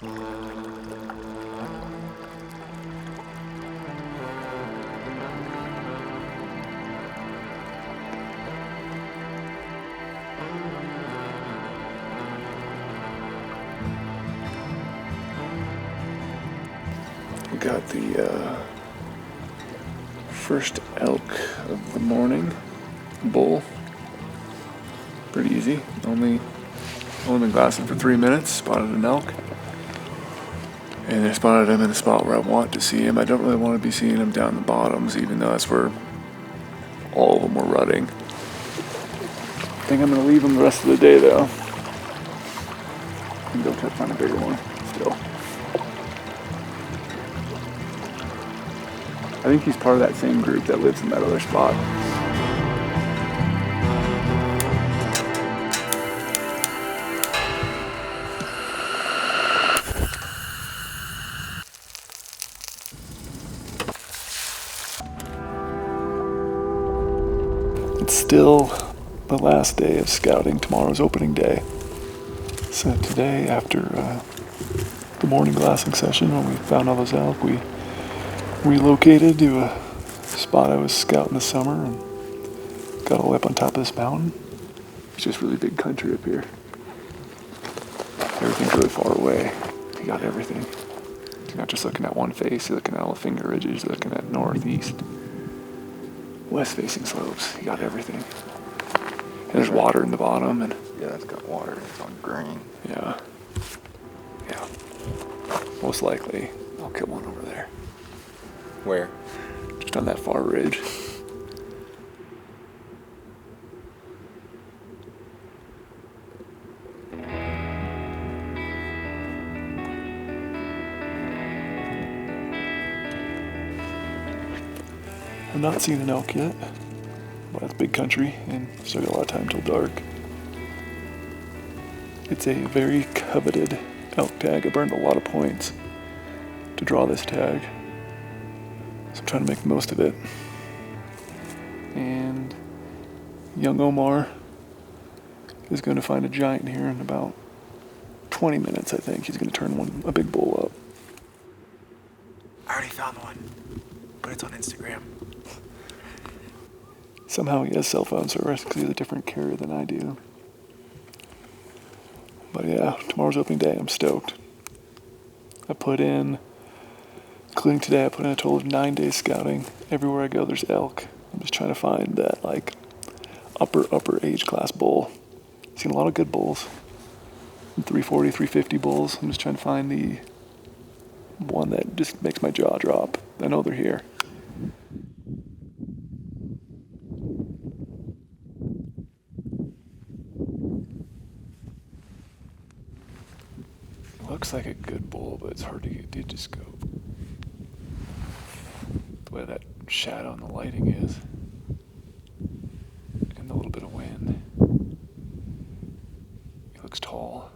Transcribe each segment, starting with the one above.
We got the first elk of the morning, bull. Pretty easy. Only been glassing for 3 minutes. Spotted an elk, and I spotted him in the spot where I want to see him. I don't really want to be seeing him down the bottoms, even though that's where all of them were rutting. I think I'm gonna leave him the rest of the day though. And go try to find a bigger one still. I think he's part of that same group that lives in that other spot. It's still the last day of scouting. Tomorrow's opening day. So today, after the morning glassing session when we found all those elk, we relocated to a spot I was scouting this summer and got all the way up on top of this mountain. It's just really big country up here. Everything's really far away. You got everything. You're not just looking at one face, you're looking at all the finger ridges, you're looking at north, east, west facing slopes. You got everything. And there's water in the bottom, and yeah, it's got water. It's on green. Yeah. Most likely, I'll kill one over there. Where? Just on that far ridge. I've not seen an elk yet, but it's big country and still got a lot of time till dark. It's a very coveted elk tag. I burned a lot of points to draw this tag, so I'm trying to make the most of it. And young Omar is going to find a giant here in about 20 minutes, I think. He's going to turn a big bull up. I already found one, but it's on Instagram. Somehow he has cell phone service because he has a different carrier than I do. But yeah, tomorrow's opening day. I'm stoked. I put in, including today, I put in a total of 9 days scouting. Everywhere I go, there's elk. I'm just trying to find that like upper age class bull. Seen a lot of good bulls. 340, 350 bulls. I'm just trying to find the one that just makes my jaw drop. I know they're here. Looks like a good bull, but it's hard to get digiscope. The way that shadow and the lighting is. And a little bit of wind. He looks tall.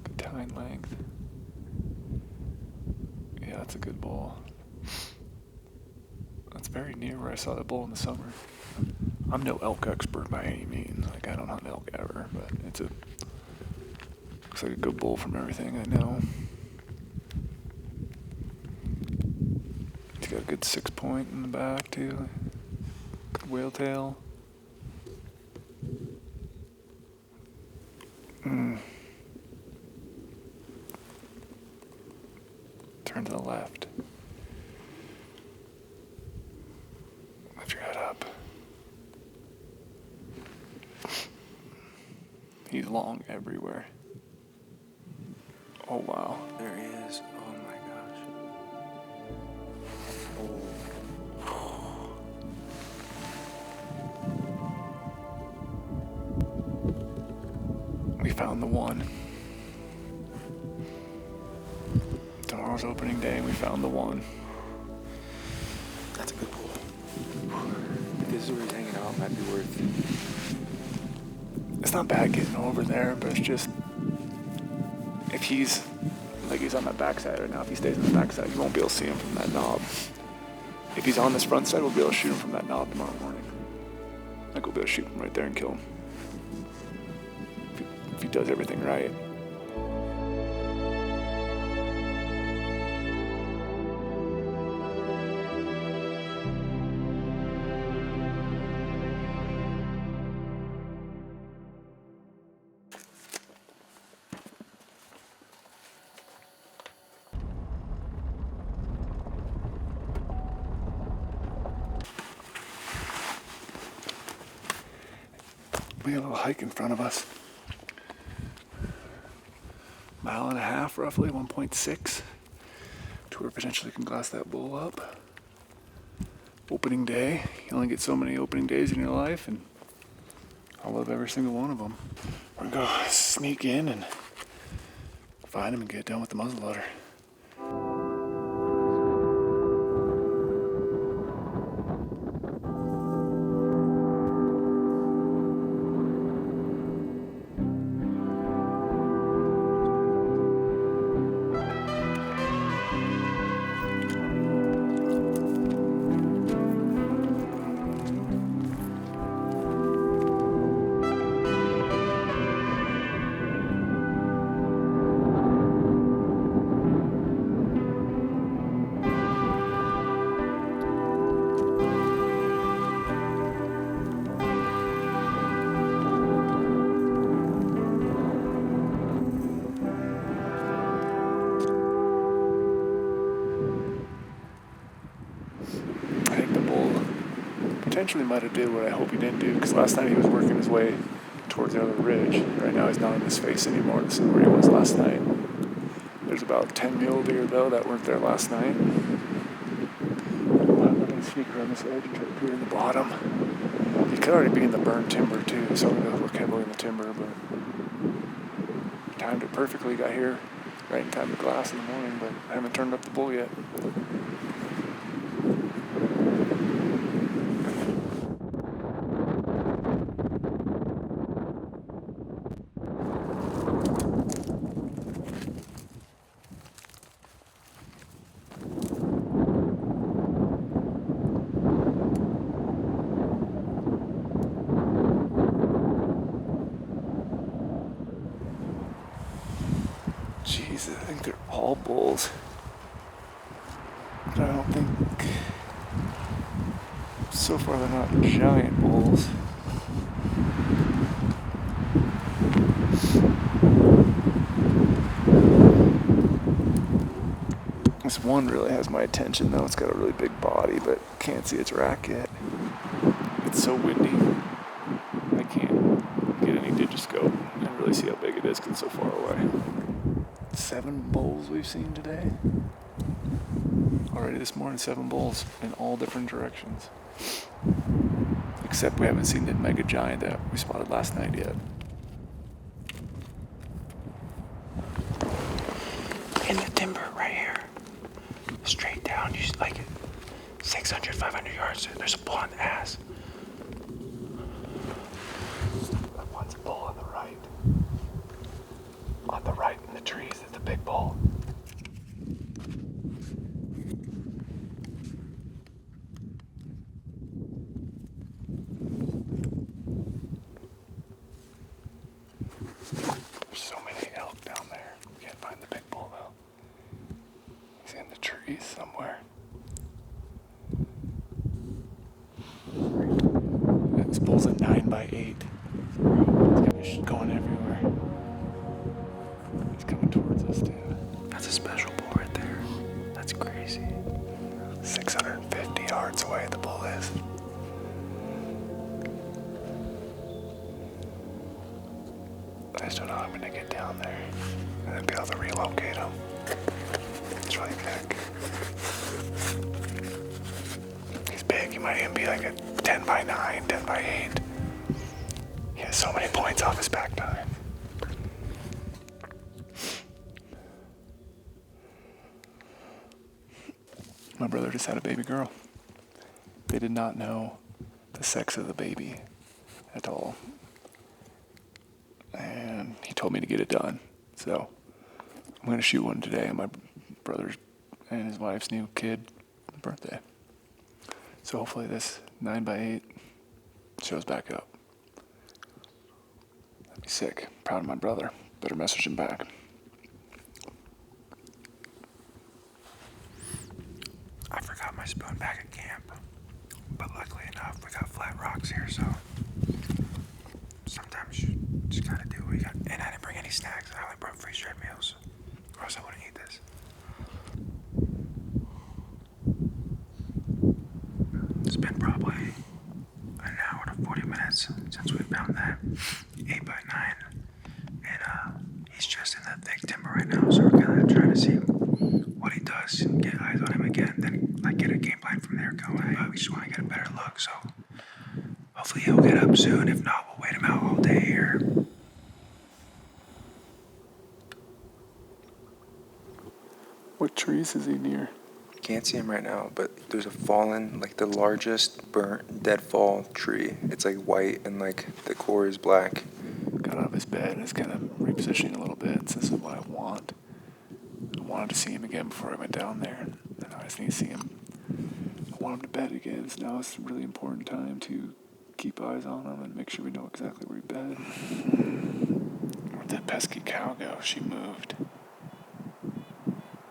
Good tine length. Yeah, that's a good bull. That's very near where I saw the bull in the summer. I'm no elk expert by any means. Like, I don't hunt elk ever, but looks like a good bull from everything I know. He's got a good 6 point in the back too. Good whale tail. Turn to the left. Lift your head up. He's long everywhere. Oh wow. There he is. Oh my gosh. We found the one. Tomorrow's opening day and we found the one. That's a good bull. If this is where he's hanging out, it might be worth. It's not bad getting over there, but it's just, if he's on that backside right now, if he stays on the backside, you won't be able to see him from that knob. If he's on this front side, we'll be able to shoot him from that knob tomorrow morning. Like, we'll be able to shoot him right there and kill him. If he does everything right. We got a little hike in front of us. 1.5 miles roughly, 1.6. To where potentially can glass that bull up. Opening day. You only get so many opening days in your life, and I love every single one of them. We're gonna go sneak in and find him and get done with the muzzleloader. I think the bull potentially might have did what I hope he didn't do, because last night he was working his way towards the other ridge. Right now he's not in this face anymore. This is where he was last night. There's about 10 mule deer though that weren't there last night. I'm going to sneak around this edge and try to peer in the bottom. He could already be in the burned timber too, so I'm going to look heavily in the timber, but timed it perfectly. Got here right in time to glass in the morning, but I haven't turned up the bull yet. Jeez, I think they're all bulls. But I don't think... So far they're not giant bulls. This one really has my attention though. It's got a really big body, but can't see its rack yet. It's so windy. I can't get any digiscope and really see how big it is because it's so far away. 7 bulls we've seen today. Already this morning, 7 bulls in all different directions. Except we haven't seen the mega giant that we spotted last night yet. In the timber right here. Straight down, you like 600, 500 yards. There's a bull on the ass. One's a bull on the right. On the right in the trees is the big bull. There's so many elk down there. Can't find the big bull though. He's in the trees somewhere. This bull's a 9x8. He's going everywhere. He's coming towards us too. That's a special bull right there. That's crazy. 650 yards away the bull is. I just don't know how I'm gonna get down there and then be able to relocate him. It's really big. He's big. He might even be like a 10x9, 10x8. He has so many points off his back tire. My brother just had a baby girl. They did not know the sex of the baby at all. And he told me to get it done. So I'm going to shoot one today on my brother's and his wife's new kid birthday. So hopefully this 9x8 shows back up. That'd be sick. Proud of my brother. Better message him back. I forgot my spoon back at camp, but luckily enough, we got flat rocks here, so sometimes you just gotta do what you got. And I didn't bring any snacks. I only brought freeze-dried meals, or else I wouldn't eat this. It's been probably an hour to 40 minutes since So we found that 8x9, and he's just in that thick timber right now. So we're kind of trying to see what he does, get eyes on him again, then like get a game plan from there going. But we just want to get a better look. So hopefully he'll get up soon. If not, we'll wait him out all day here. What trees is he near? Can't see him right now, but there's a fallen, like the largest burnt deadfall tree. It's like white and like the core is black. Got out of his bed and is kind of repositioning a little bit. So this is what I want. I wanted to see him again before I went down there. And now I just need to see him. I want him to bed again. So now it's a really important time to keep eyes on him and make sure we know exactly where he bed. Where'd that pesky cow go? She moved.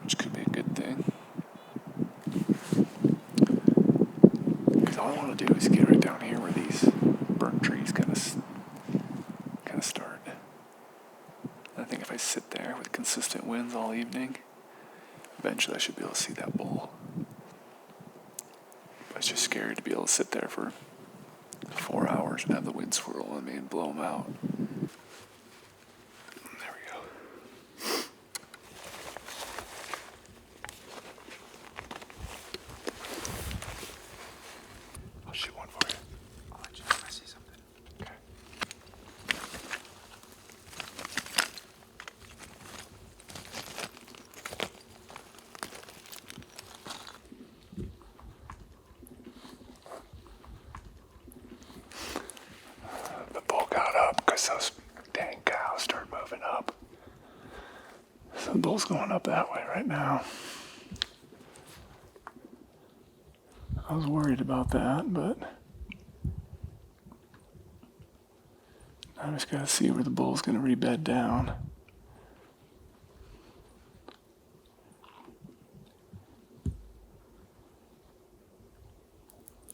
Which could be a good thing. Because all I want to do is get right down here where these burnt trees kind of start. And I think if I sit there with consistent winds all evening, eventually I should be able to see that bull. But it's just scary to be able to sit there for 4 hours and have the wind swirl on me and blow them out. There we go. I'll shoot one for you. I'll let you know if I see something. Okay. The bull got up because those dang cows started moving up. So the bull's going up that way right now. I was worried about that, but I just gotta see where the bull's gonna rebed down.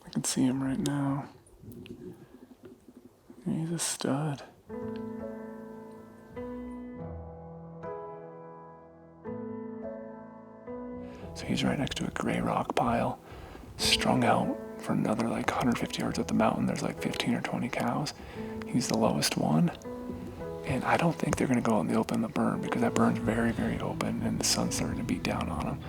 I can see him right now. He's a stud. So he's right next to a gray rock pile, strung out for another like 150 yards up the mountain. There's like 15 or 20 cows. He's the lowest one. And I don't think they're gonna go out in the open, the burn, because that burn's very, very open and the sun's starting to beat down on him.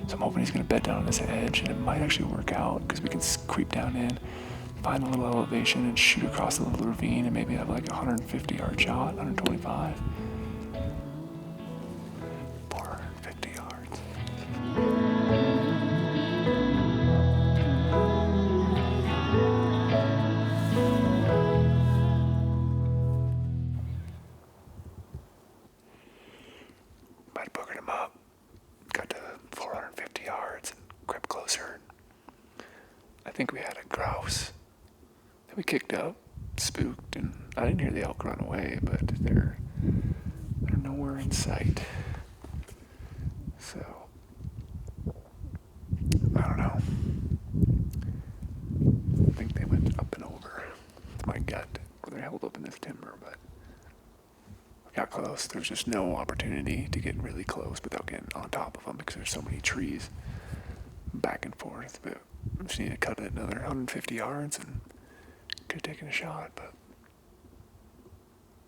So I'm hoping he's gonna bed down on this edge, and it might actually work out because we can creep down in, find a little elevation and shoot across the little ravine and maybe have like a 150 yard shot, 125. 450 yards. I'd boogered him up, got to 450 yards, and crept closer. I think we had a grouse that we kicked up, spooked, and I didn't hear the elk run away, but they're nowhere in sight. So, I don't know. I think they went up and over my gut, or they're held up in this timber, but we got close. There's just no opportunity to get really close without getting on top of them because there's so many trees back and forth. But we just need to cut it another 150 yards and could have taken a shot, but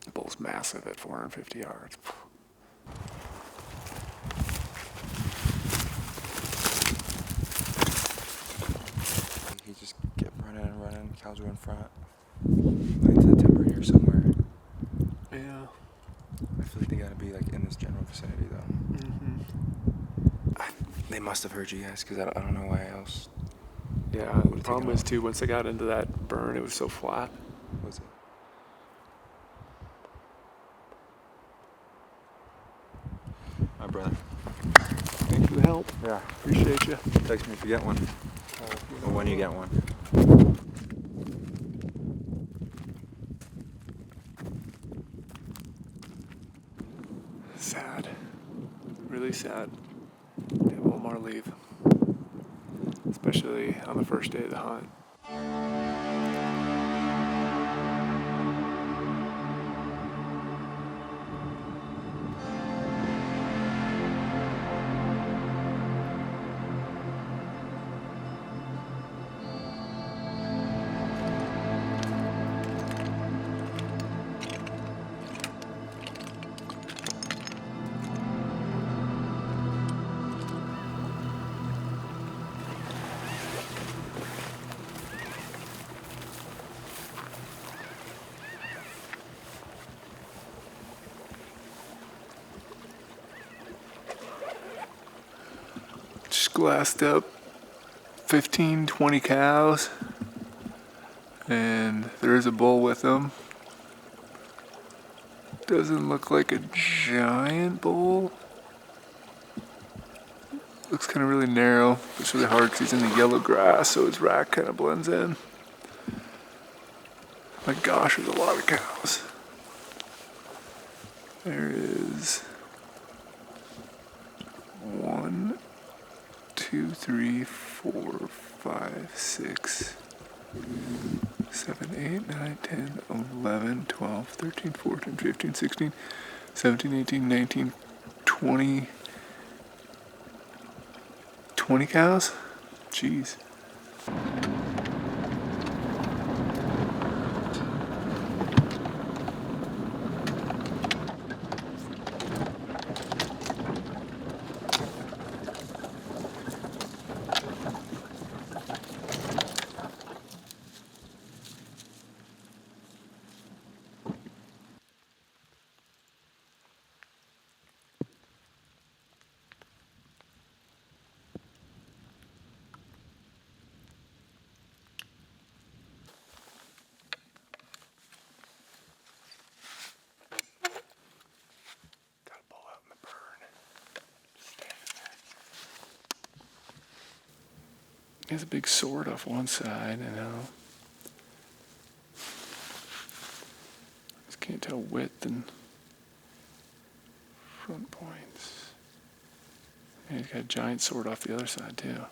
the bull's massive at 450 yards. He just kept running and running. Cows were in front. Into the timber here somewhere. Yeah. I feel like they gotta be like in this general vicinity though. They must have heard you guys because I don't know why else. Yeah, the problem is too, once I got into that burn, it was so flat. Was it? My brother. Thanks for the help. Yeah. Appreciate you. Text me if you get one. Or when you get one. Sad. Really sad to have Omar leave. Especially on the first day of the hunt. Just glassed up 15, 20 cows, and there is a bull with them. Doesn't look like a giant bull. Looks kind of really narrow. It's really hard because he's in the yellow grass, so his rack kind of blends in. My gosh, there's a lot of cows. There is 1, 2, 3, 4, 5, 6, 7, 8, 9, 10, 11, 12, 13, 14, 15, 16, 17, 18, 19, 20. 20 cows? Jeez. He has a big sword off one side, you know. Just can't tell width and front points. And he's got a giant sword off the other side, too.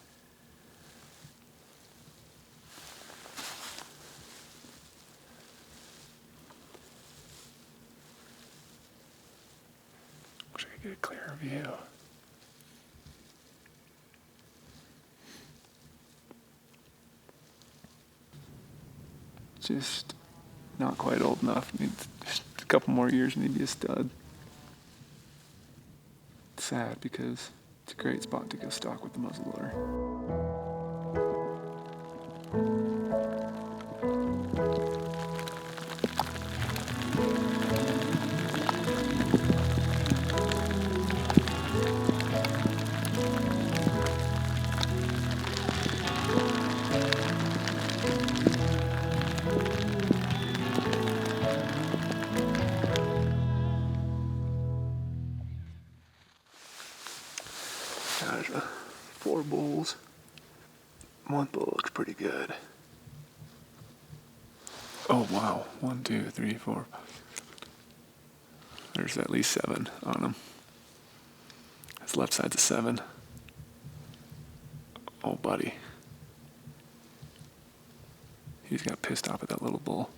Wish I could get a clearer view. Just not quite old enough. Needs just a couple more years and he'd be a stud. It's sad because it's a great spot to go stalk with the muzzleloader. There's 4 bulls. One bull looks pretty good. Oh wow, 1, 2, 3, 4. There's at least 7 on him. His left side's a 7. Oh buddy. He's got pissed off at that little bull.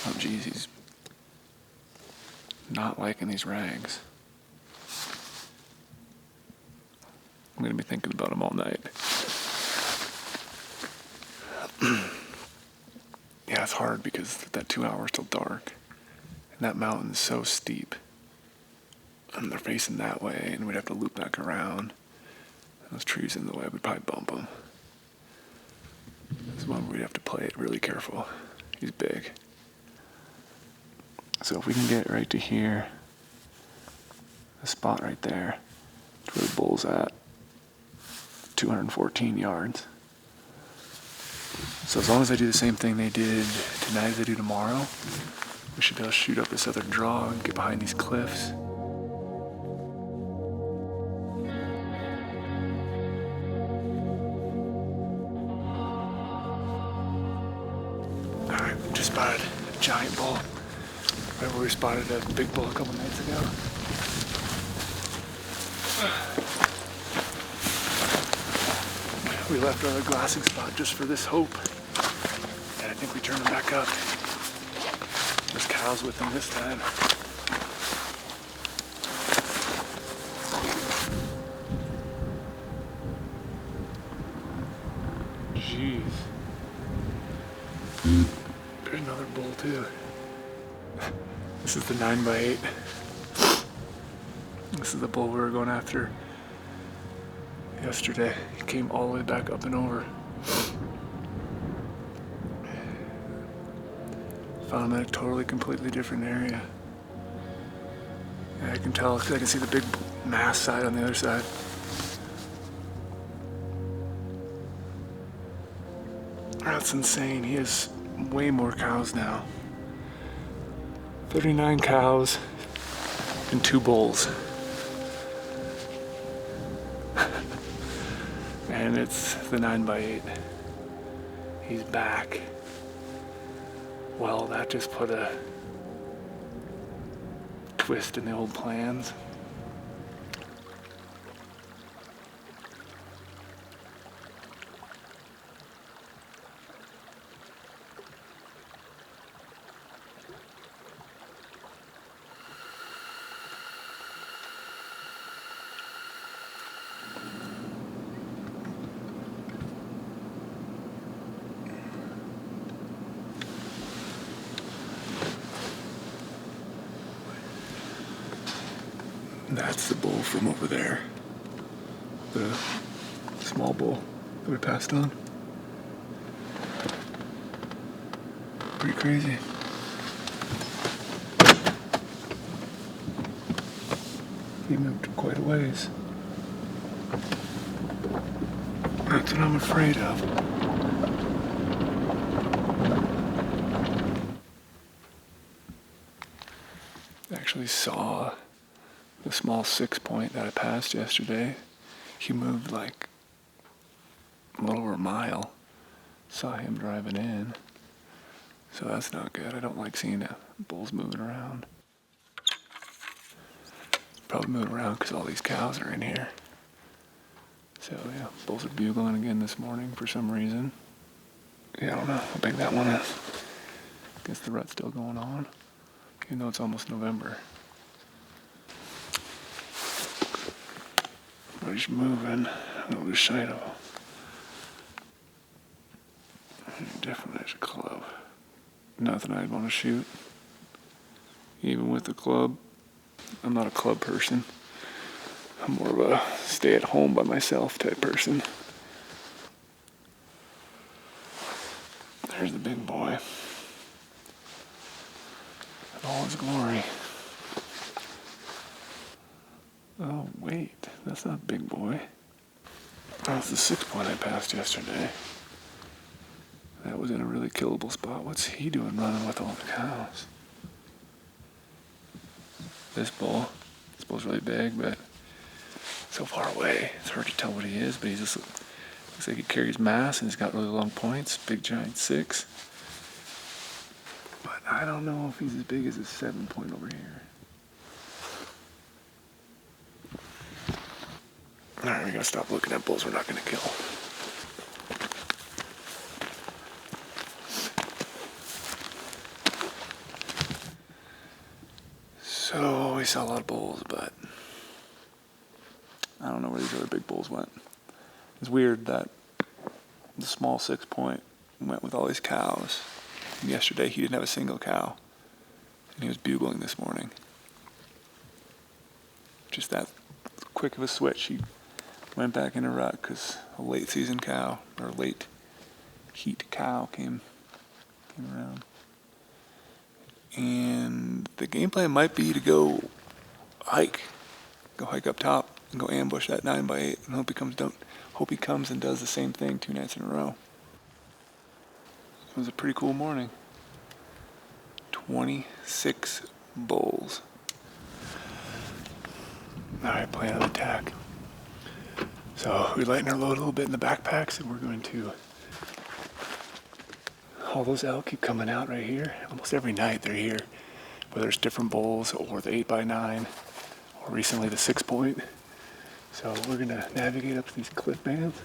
Oh geez, he's not liking these rags. I'm gonna be thinking about him all night. Yeah, it's hard because that 2 hours till dark. And that mountain's so steep. And they're facing that way, and we'd have to loop back around. Those trees in the way, we'd probably bump him. This is one where we'd have to play it really careful. He's big. So if we can get right to here, the spot right there, it's where the bull's at. 214 yards. So as long as I do the same thing they did tonight as I do tomorrow, we should be able to shoot up this other draw and get behind these cliffs. Alright, we just spotted a giant bull. Right where we spotted a big bull a couple nights ago. We left our glassing spot just for this hope. And I think we turned them back up. There's cows with them this time. Jeez. There's another bull too. This is the 9x8. This is the bull we were going after yesterday. He came all the way back up and over. Found him in a totally, completely different area. Yeah, I can tell because I can see the mass side on the other side. That's insane. He has way more cows now. 39 cows and 2 bulls. And it's the 9x8. He's back. Well, that just put a twist in the old plans. That's the bull from over there. The small bull that we passed on. Pretty crazy. He moved quite a ways. That's what I'm afraid of. I actually saw the small 6-point that I passed yesterday. He moved like a little over a mile. Saw him driving in. So that's not good. I don't like seeing bulls moving around. Probably moving around because all these cows are in here. So yeah, bulls are bugling again this morning for some reason. Yeah, I don't know how big that one is. Guess the rut's still going on, even though it's almost November. But he's moving. I'll lose sight of him. Definitely has a club. Nothing I'd want to shoot. Even with the club. I'm not a club person. I'm more of a stay at home by myself type person. There's the big boy. In all his glory. Oh, wait. That's not big boy. That's the 6-point I passed yesterday. That was in a really killable spot. What's he doing running with all the cows? This bull really big, but so far away, it's hard to tell what he is, but he just looks like he carries mass and he's got really long points, big giant 6. But I don't know if he's as big as his 7-point over here. All right, we gotta stop looking at bulls we're not gonna kill. So we saw a lot of bulls, but I don't know where these other big bulls went. It's weird that the small 6-point went with all these cows. And yesterday he didn't have a single cow. And he was bugling this morning. Just that quick of a switch. He went back in a rut because a late season cow, or late heat cow came around. And the game plan might be to go hike up top and go ambush that 9x8 and hope he comes and does the same thing 2 nights in a row. It was a pretty cool morning. 26 bulls. Alright, plan of attack. So we lighten our load a little bit in the backpacks and we're going to, all those elk keep coming out right here. Almost every night they're here, whether it's different bulls or the 8x9 or recently the 6-point. So we're gonna navigate up to these cliff bands.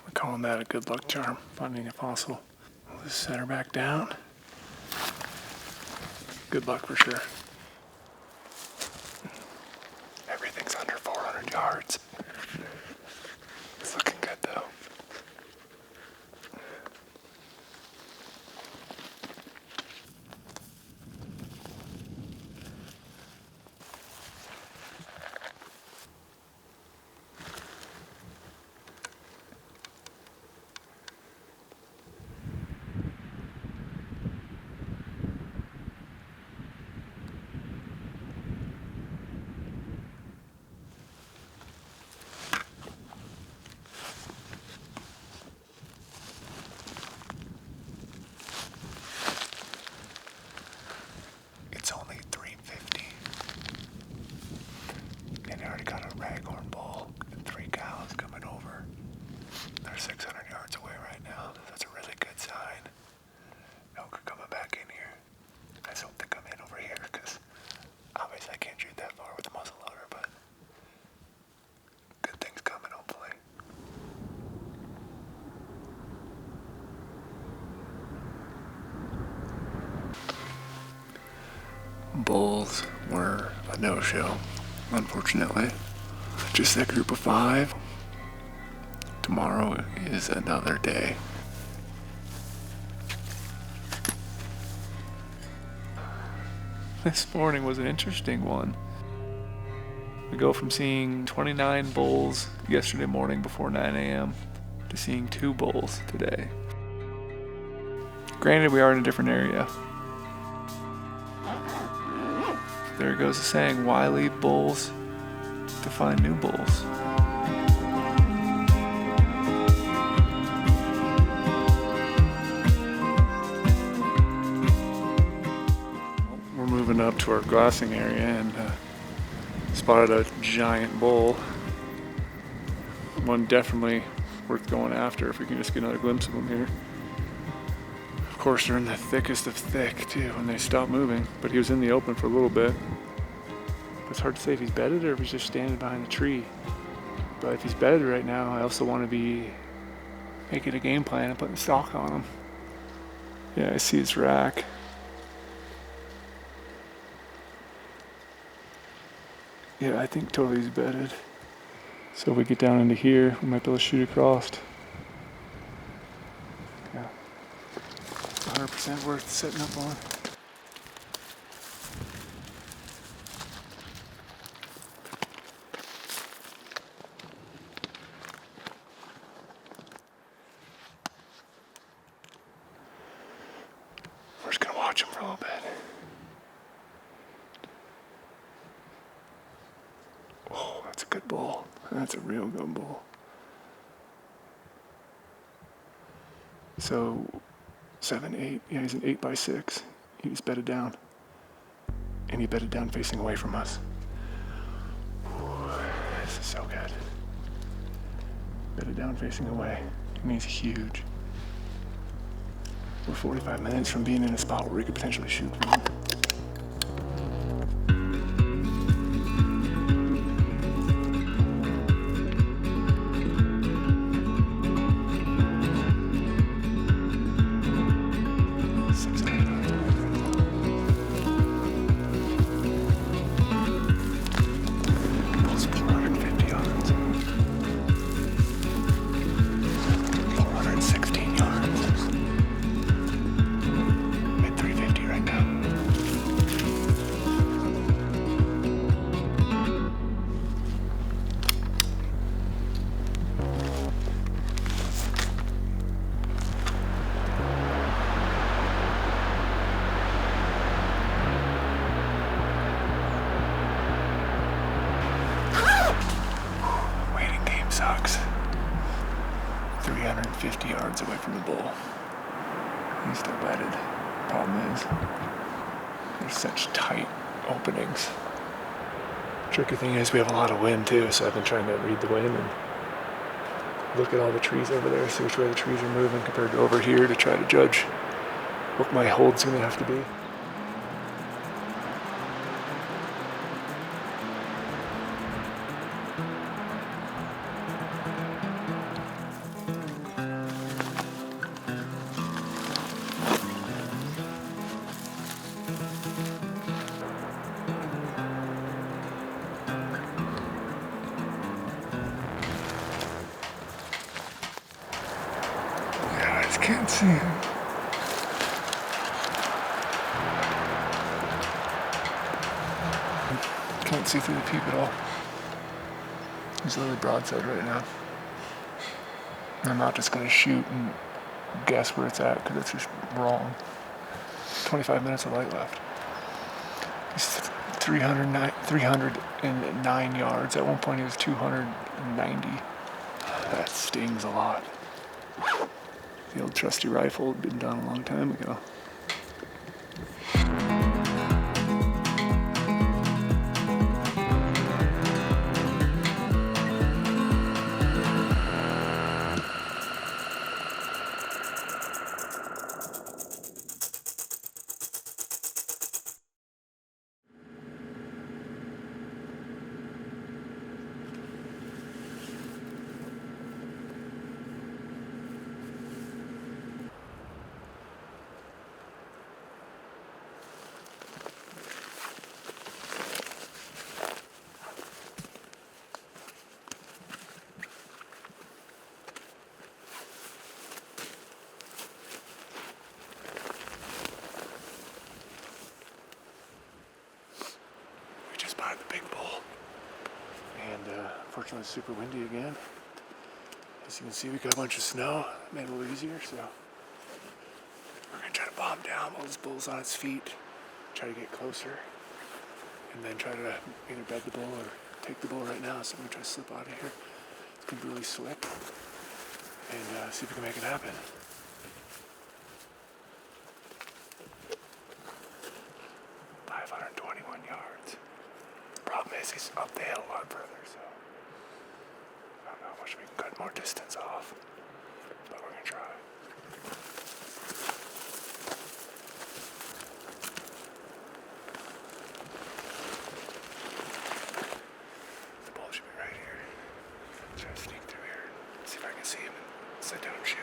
We're calling that a good luck charm, finding a fossil. We'll just set her back down. Good luck for sure. Everything's under 400 yards. It's looking good though. bulls were a no-show, unfortunately. Just that group of 5. Tomorrow is another day. This morning was an interesting one. We go from seeing 29 bulls yesterday morning before 9 a.m. to seeing 2 bulls today. Granted, we are in a different area. There goes the saying, why leave bulls to find new bulls? We're moving up to our glassing area and spotted a giant bull. One definitely worth going after if we can just get another glimpse of them here. Of course, they're in the thickest of thick too when they stop moving, but he was in the open for a little bit. It's hard to say if he's bedded or if he's just standing behind the tree. But if he's bedded right now, I also want to be making a game plan and putting stalk on him. Yeah, I see his rack. Yeah, I think totally he's bedded. So if we get down into here, we might be able to shoot across. Yeah, 100% worth setting up on. We're just gonna watch him for a little bit. Oh, that's a good bull. That's a real good bull. So 7, 8, yeah, he's an 8x6. He was bedded down. And he bedded down facing away from us. Ooh, this is so good. Bedded down facing away. And he's huge. We're 45 minutes from being in a spot where we could potentially shoot from him. Sucks. 350 yards away from the bull. He's still bedded. Problem is, there's such tight openings. Tricky thing is we have a lot of wind too, so I've been trying to read the wind and look at all the trees over there, see which way the trees are moving compared to over here to try to judge what my hold's gonna have to be. Can't see him. Can't see through the peep at all. He's literally broadside right now. I'm not just gonna shoot and guess where it's at because it's just wrong. 25 minutes of light left. He's 309 yards. At one point he was 290. That stings a lot. The old trusty rifle had been done a long time ago. big bull. And unfortunately, it's super windy again. As you can see, we got a bunch of snow. Made it a little easier, so we're gonna try to bomb down while this bull's on its feet. Try to get closer, and then try to either bed the bull or take the bull right now. So I'm gonna try to slip out of here. It's gonna be really slick, and see if we can make it happen. Problem is, he's up the hill a lot further, so I don't know how much we can cut more distance off, but we're gonna try. The bull should be right here. Try to sneak through here, see if I can see him and sit down and shoot.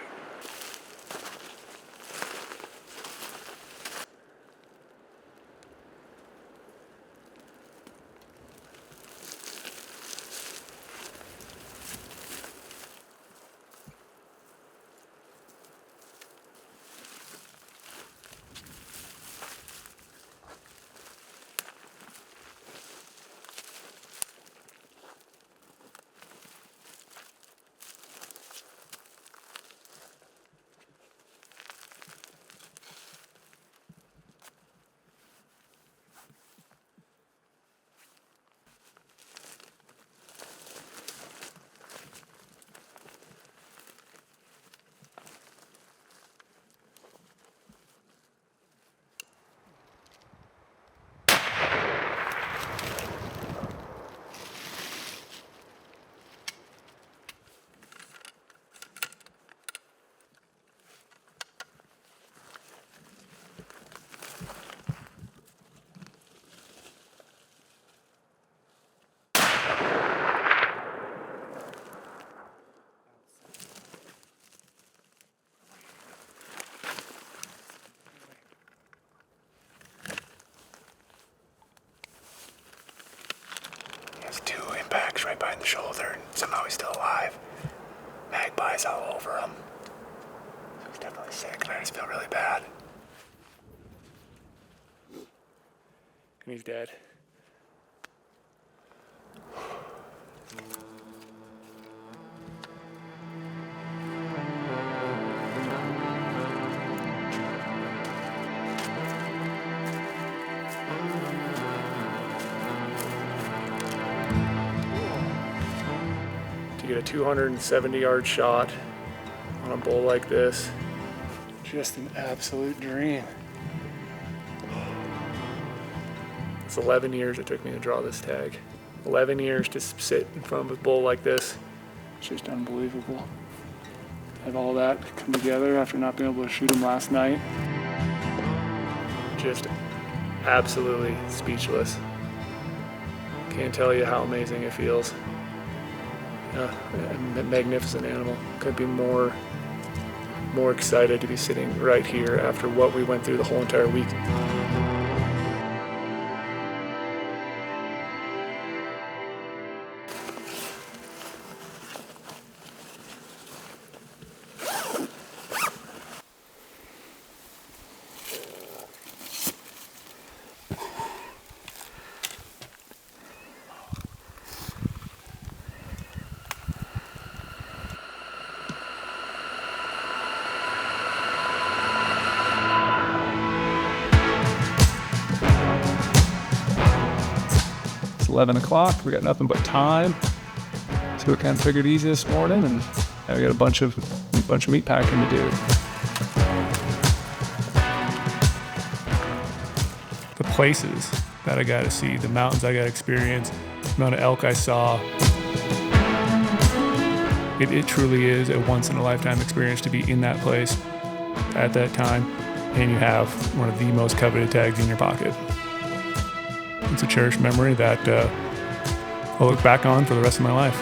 Two impacts right behind the shoulder, and somehow he's still alive. Magpies all over him. So he's definitely sick, and I just feel really bad. And he's dead. To get a 270-yard shot on a bull like this, just an absolute dream. It's 11 years it took me to draw this tag. 11 years to sit in front of a bull like this. It's just unbelievable. Have all that come together after not being able to shoot him last night. Just absolutely speechless. Can't tell you how amazing it feels. A magnificent animal. Could be more excited to be sitting right here after what we went through the whole entire week. It's 11 o'clock, we got nothing but time. So we kind of figured easy this morning, and now we got a bunch of meat packing to do. The places that I got to see, the mountains I got to experience, the amount of elk I saw. It truly is a once-in-a-lifetime experience to be in that place at that time, and you have one of the most coveted tags in your pocket. It's a cherished memory that I'll look back on for the rest of my life.